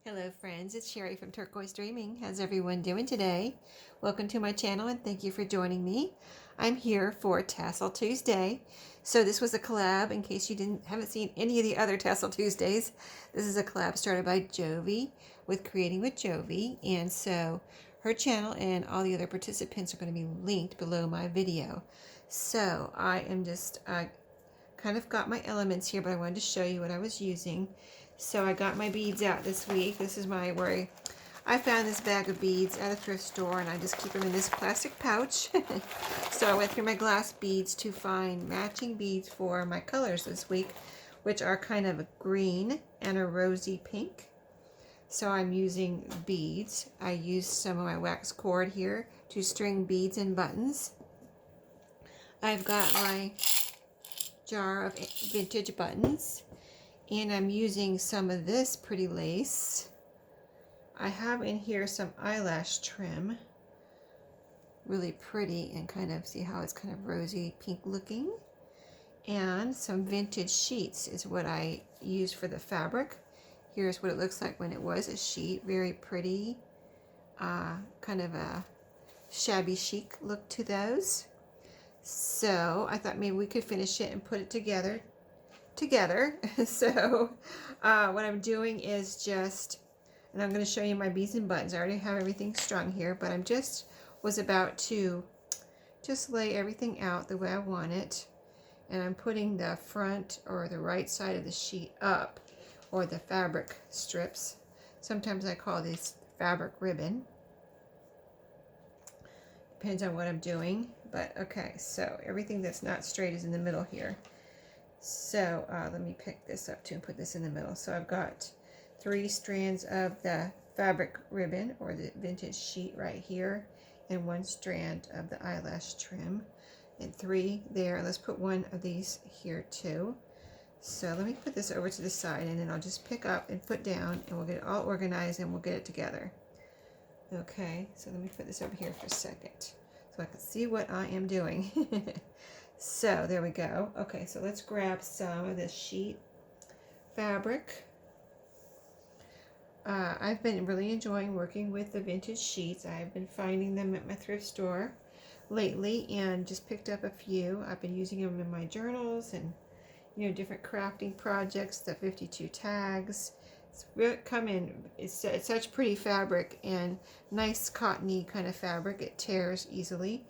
Hello friends, it's Sherry from Turquoise Dreaming. How's everyone doing today? Welcome to my channel and thank you for joining me. I'm here for Tassel Tuesday. So this was a collab in case you haven't seen any of the other Tassel Tuesdays. This is a collab started by Jovi with Creating with Jovi, and so her channel and all the other participants are going to be linked below my video. So I kind of got my elements here, but I wanted to show you what I was using. So I got my beads out this week. This is where I found this bag of beads at a thrift store, and I just keep them in this plastic pouch. So I went through my glass beads to find matching beads for my colors this week, which are kind of a green and a rosy pink. So I'm using beads. I used some of my wax cord here to string beads and buttons. I've got my jar of vintage buttons, and I'm using some of this pretty lace. I have in here some eyelash trim, really pretty, and kind of see how it's kind of rosy pink looking, and some vintage sheets is what I use for the fabric. Here's what it looks like when it was a sheet. Very pretty, kind of a shabby chic look to those. So I thought maybe we could finish it and put it together. So what I'm doing is and I'm going to show you my beads and buttons. I already have everything strung here, but I'm was about to lay everything out the way I want it. And I'm putting the front or the right side of the sheet up, or the fabric strips. Sometimes I call this fabric ribbon. Depends on what I'm doing. But okay, so everything that's not straight is in the middle here. So let me pick this up too and put this in the middle. So I've got 3 strands of the fabric ribbon or the vintage sheet right here, and 1 strand of the eyelash trim, and 3 there. Let's put 1 of these here too. So let me put this over to the side, and then I'll just pick up and put down, and we'll get it all organized and we'll get it together. Okay, so let me put this over here for a second so I can see what I am doing. So there we go. Okay, so let's grab some of this sheet fabric. I've been really enjoying working with the vintage sheets. I've been finding them at my thrift store lately and just picked up a few. I've been using them in my journals and different crafting projects, the 52 tags. It's such pretty fabric and nice cottony kind of fabric. It tears easily.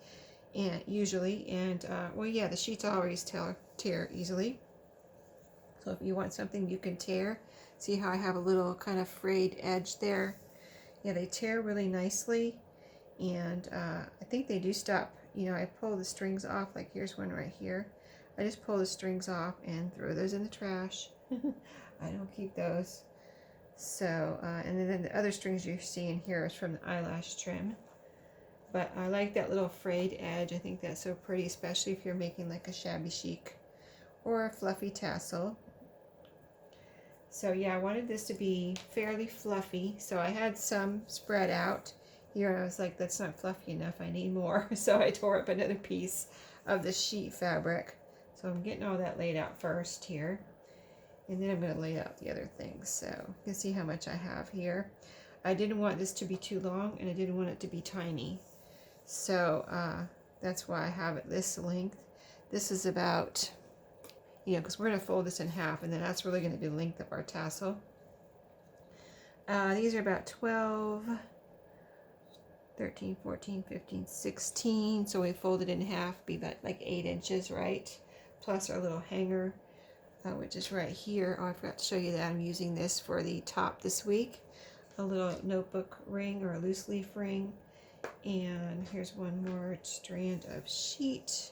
And usually, well, yeah, the sheets always tear easily. So if you want something you can tear, see how I have a little kind of frayed edge there? Yeah, they tear really nicely, and I think they do stop. I pull the strings off, like here's one right here. I just pull the strings off and throw those in the trash. I don't keep those. So, and then the other strings you're seeing here is from the eyelash trim. But I like that little frayed edge. I think that's so pretty, especially if you're making like a shabby chic or a fluffy tassel. So yeah, I wanted this to be fairly fluffy. So I had some spread out here, and I was like, that's not fluffy enough. I need more. So I tore up another piece of the sheet fabric. So I'm getting all that laid out first here. And then I'm going to lay out the other things. So you can see how much I have here. I didn't want this to be too long, and I didn't want it to be tiny. So that's why I have it this length. This is about, because we're going to fold this in half, and then that's really going to be the length of our tassel. These are about 12, 13, 14, 15, 16. So we fold it in half, be about like 8 inches, right? Plus our little hanger, which is right here. Oh, I forgot to show you that I'm using this for the top this week. A little notebook ring or a loose leaf ring. And here's one more strand of sheet.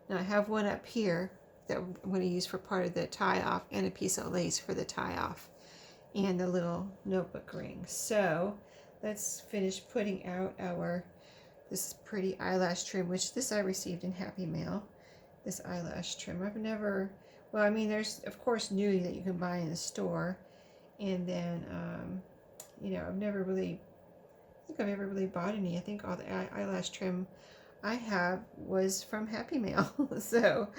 Now I have one up here that I'm going to use for part of the tie off, and a piece of lace for the tie off, and a little notebook ring. So let's finish putting out this pretty eyelash trim, which I received in Happy Mail. This eyelash trim, I've never, well, I mean, there's of course new that you can buy in the store, and then I've never really bought any. I think all the eyelash trim I have was from Happy Mail. So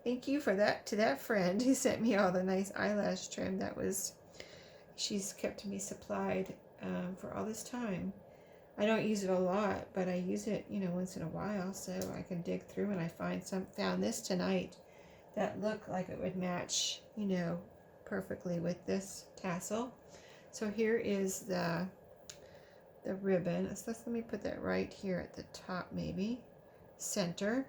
thank you for that, to that friend who sent me all the nice eyelash trim. That was she's kept me supplied for all this time. I don't use it a lot, but I use it, you know, once in a while, so I can dig through and I found this tonight that looked like it would match, you know, perfectly with this tassel. So here is the ribbon. Let me put that right here at the top, maybe center.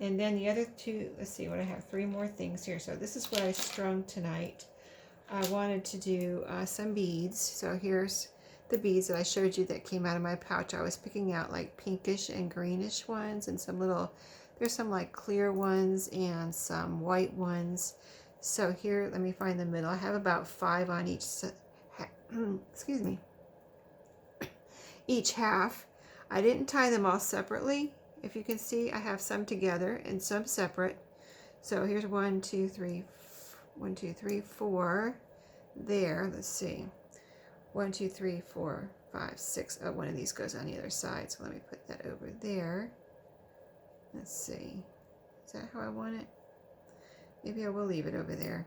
And then the other two, let's see what I have, 3 more things here. So this is what I strung tonight. I wanted to do some beads. So here's the beads that I showed you that came out of my pouch. I was picking out like pinkish and greenish ones and some little, there's some like clear ones and some white ones. So here, let me find the middle. I have about 5 on each, excuse me, each half. I didn't tie them all separately. If you can see, I have some together and some separate. So here's 1, 2, 3, 1, 2, 3, 4 there. Let's see. 1, 2, 3, 4, 5, 6. Oh, one of these goes on the other side. So let me put that over there. Let's see. Is that how I want it? Maybe I will leave it over there.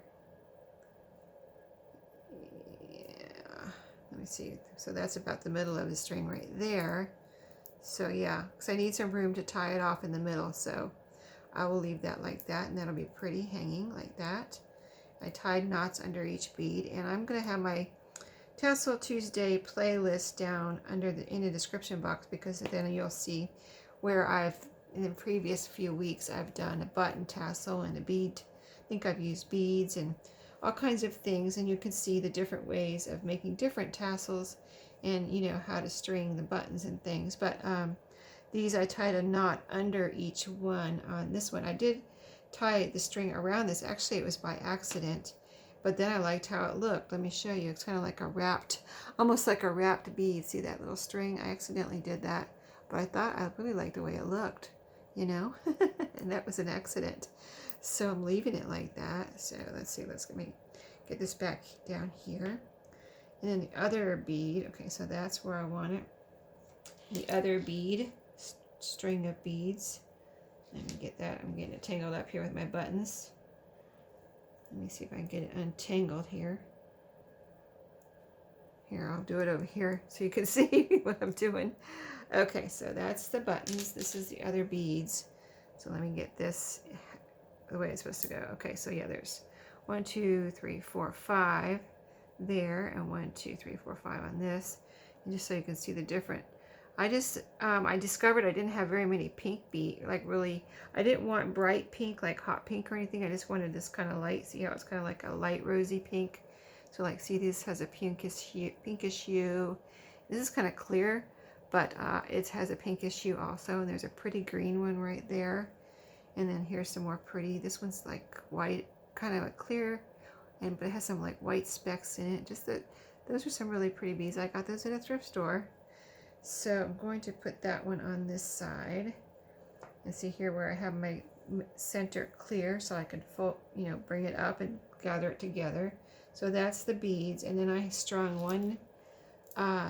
Yeah. Let me see. So that's about the middle of the string right there. So yeah, because I need some room to tie it off in the middle. So I will leave that like that, and that'll be pretty hanging like that. I tied knots under each bead, and I'm going to have my Tassel Tuesday playlist down under in the description box, because then you'll see where in the previous few weeks, I've done a button tassel and a bead. I think I've used beads and all kinds of things, and you can see the different ways of making different tassels and, you know, how to string the buttons and things. But these, I tied a knot under each one. On this one, I did tie the string around this. Actually, it was by accident, but then I liked how it looked. Let me show you. It's kind of like a wrapped, almost like a wrapped bead. See that little string? I accidentally did that, but I thought I really liked the way it looked, you know, and that was an accident. So I'm leaving it like that. So let's see, let me get this back down here. And then the other bead, okay, so that's where I want it. The other bead, string of beads. Let me get that. I'm getting it tangled up here with my buttons. Let me see if I can get it untangled here. Here, I'll do it over here so you can see what I'm doing. Okay, so that's the buttons. This is the other beads. So let me get this the way it's supposed to go. Okay, so yeah, there's 1, 2, 3, 4, 5 there, and 1, 2, 3, 4, 5 on this. And just so you can see the different. I discovered I didn't have very many pink bead, like really, I didn't want bright pink, like hot pink or anything. I just wanted this kind of light. See how it's kind of like a light rosy pink. So like, see, this has a pinkish hue. This is kind of clear, but it has a pinkish hue also. And there's a pretty green one right there. And then here's some more pretty. This one's like white, kind of a clear, but it has some like white specks in it. Just that, those are some really pretty beads. I got those at a thrift store. So I'm going to put that one on this side, and see here where I have my center clear, so I can bring it up and gather it together. So that's the beads, and then I strung one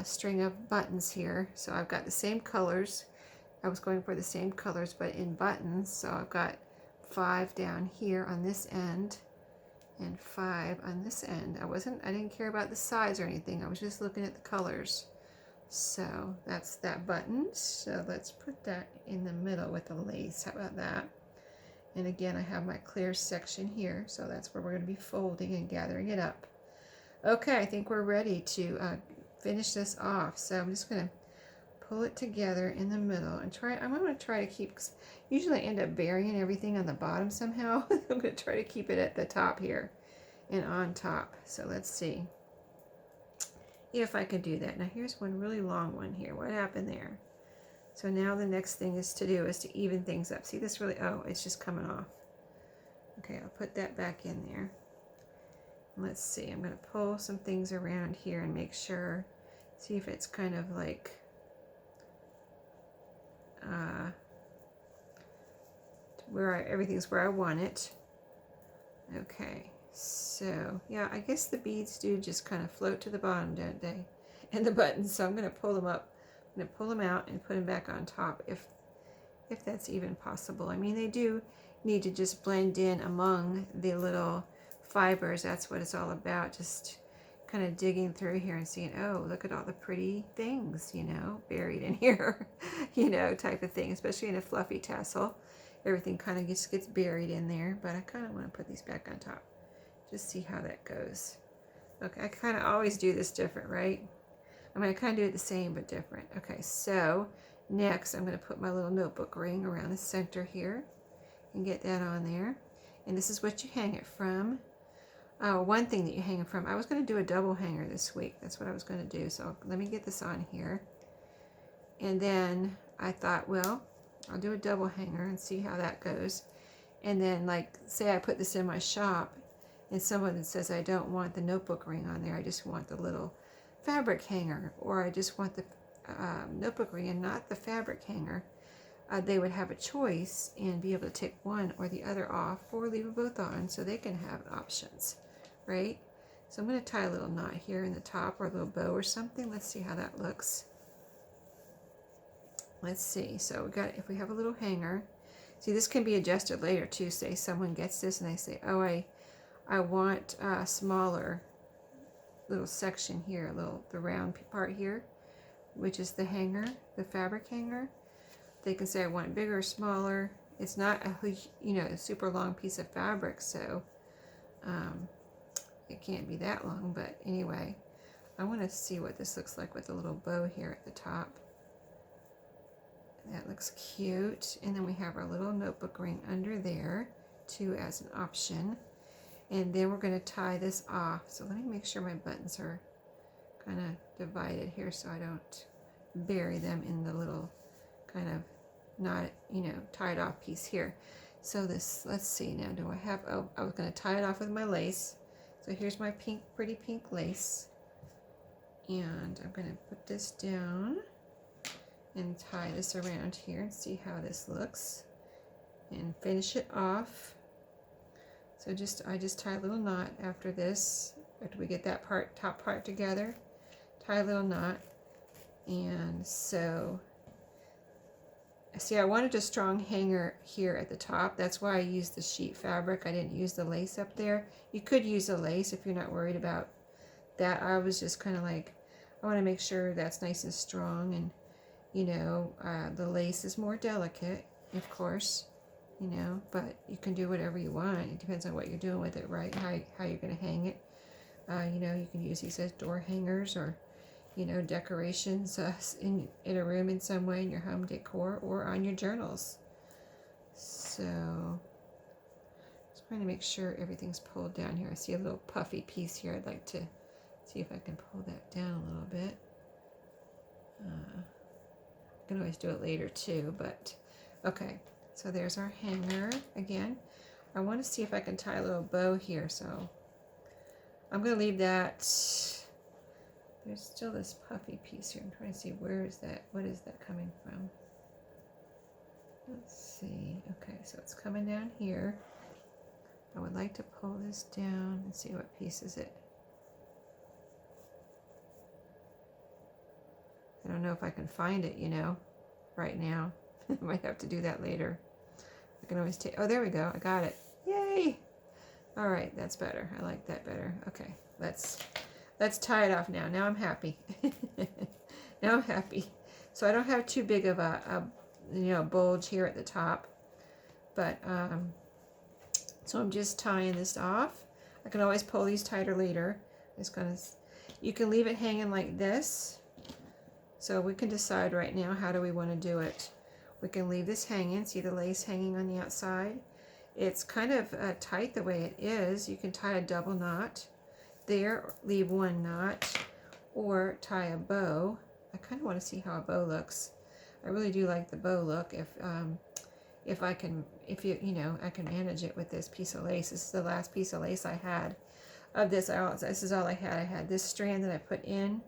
string of buttons here. So I've got the same colors. I was going for the same colors, but in buttons. So I've got 5 down here on this end, and 5 on this end. I didn't care about the size or anything. I was just looking at the colors. So that's that button. So let's put that in the middle with the lace. How about that? And again, I have my clear section here. So that's where we're going to be folding and gathering it up. Okay, I think we're ready to finish this off. So I'm just going to pull it together in the middle and I'm going to try to keep, cause usually I end up burying everything on the bottom somehow. I'm going to try to keep it at the top here and on top. So let's see if I can do that. Now here's one really long one here. What happened there? So now the next thing is to even things up. See this really, oh, it's just coming off. Okay, I'll put that back in there. Let's see, I'm going to pull some things around here and make sure, see if it's kind of like, everything's where I want it. Okay. So, yeah, I guess the beads do just kind of float to the bottom, don't they? And the buttons, so I'm going to pull them up. I'm going to pull them out and put them back on top if that's even possible. I mean, they do need to just blend in among the little fibers. That's what it's all about. Just, kind of digging through here and seeing, oh, look at all the pretty things, you know, buried in here, you know, type of thing, especially in a fluffy tassel. Everything kind of just gets buried in there, but I kind of want to put these back on top. Just see how that goes. Okay, I kind of always do this different, right? I mean, I kind of do it the same, but different. Okay, so next I'm going to put my little notebook ring around the center here and get that on there. And this is what you hang it from. One thing that you hang it from, I was going to do a double hanger this week. That's what I was going to do. So let me get this on here. And then I thought, well, I'll do a double hanger and see how that goes. And then, like, say I put this in my shop and someone says I don't want the notebook ring on there, I just want the little fabric hanger, or I just want the notebook ring and not the fabric hanger. They would have a choice and be able to take one or the other off or leave them both on so they can have options, right? So I'm going to tie a little knot here in the top or a little bow or something. Let's see how that looks. Let's see. So we got, if we have a little hanger, see, this can be adjusted later too. Say someone gets this and they say, oh, I want a smaller little section here, the round part here, which is the hanger, the fabric hanger. They can say I want it bigger or smaller. It's not a, you know, a super long piece of fabric, so it can't be that long. But anyway, I want to see what this looks like with a little bow here at the top. That looks cute. And then we have our little notebook ring under there too as an option. And then we're going to tie this off. So let me make sure my buttons are kind of divided here so I don't bury them in the little kind of not, you know, tied off piece here. So this, let's see now, do I have, oh, I was going to tie it off with my lace. So here's my pink, pretty pink lace. And I'm going to put this down and tie this around here and see how this looks and finish it off. So I just tie a little knot after this, after we get that part, top part together, tie a little knot. And so, see, I wanted a strong hanger here at the top. That's why I used the sheet fabric. I didn't use the lace up there. You could use a lace if you're not worried about that. I was just kind of like, I want to make sure that's nice and strong. And, you know, the lace is more delicate, of course, you know, but you can do whatever you want. It depends on what you're doing with it, right? How you're going to hang it. You know, you can use these as door hangers or, you know, decorations in a room in some way in your home decor or on your journals. So just trying to make sure everything's pulled down here. I see a little puffy piece here. I'd like to see if I can pull that down a little bit. I can always do it later too, but okay. So there's our hanger again. I want to see if I can tie a little bow here. So I'm going to leave that. There's still this puffy piece here. I'm trying to see where is that, what is that coming from? Let's see. Okay, so it's coming down here. I would like to pull this down and see what piece is it. I don't know if I can find it, you know, right now. I might have to do that later. I can always take, oh, there we go. I got it. Yay! All right, that's better. I like that better. Okay, let's tie it off now. Now I'm happy. Now I'm happy. So I don't have too big of a you know, bulge here at the top. But, so I'm just tying this off. I can always pull these tighter later. It's gonna, you can leave it hanging like this. So we can decide right now, how do we want to do it? We can leave this hanging. See the lace hanging on the outside? It's kind of tight the way it is. You can tie a double knot there, leave one knot, or tie a bow. I kind of want to see how a bow looks. I really do like the bow look. If I can, you know, I can manage it with this piece of lace. This is the last piece of lace I had of this. This is all I had. I had this strand that I put in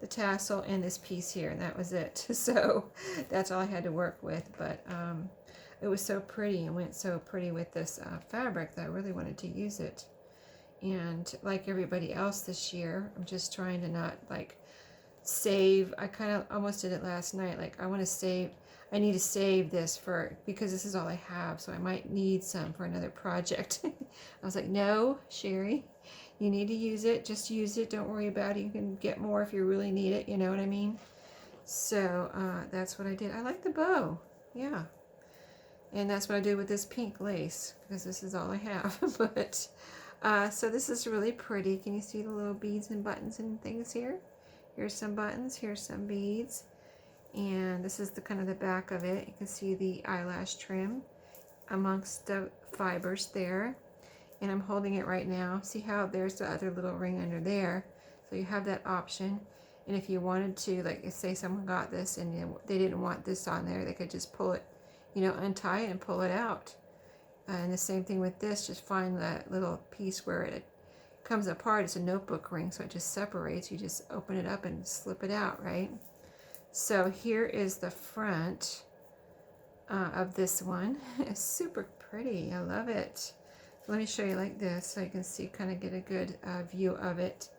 the tassel and this piece here, and that was it. So that's all I had to work with. But it was so pretty and went so pretty with this fabric that I really wanted to use it. And like everybody else this year, I'm just trying to not like save. I kind of almost did it last night. Like I want to save, I need to save this for, because this is all I have. So I might need some for another project. I was like, no, Sherry, You need to use it, just use it. Don't worry about it. You can get more if you really need it, you know what I mean? So that's what I did. I like the bow, yeah. And that's what I did with this pink lace, because this is all I have. But so this is really pretty. Can you see the little beads and buttons and things here? Here's some buttons, here's some beads. And this is the kind of the back of it. You can see the eyelash trim amongst the fibers there. And I'm holding it right now. See how there's the other little ring under there? So you have that option. And if you wanted to, like say someone got this and they didn't want this on there, they could just pull it, you know, untie it and pull it out. And the same thing with this, just find that little piece where it comes apart. It's a notebook ring, so it just separates. You just open it up and slip it out, right? So here is the front of this one. It's super pretty. I love it. Let me show you like this so you can see, kind of get a good view of it.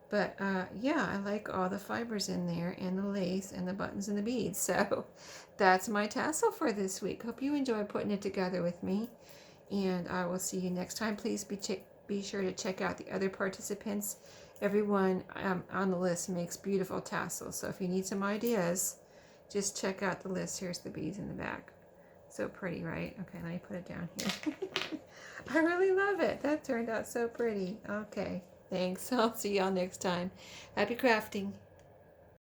But yeah, I like all the fibers in there and the lace and the buttons and the beads. So that's my tassel for this week. Hope you enjoy putting it together with me. And I will see you next time. Please be sure to check out the other participants. Everyone on the list makes beautiful tassels. So if you need some ideas, just check out the list. Here's the beads in the back. So pretty, right? Okay, let me put it down here. I really love it. That turned out so pretty. Okay, thanks. I'll see y'all next time. Happy crafting.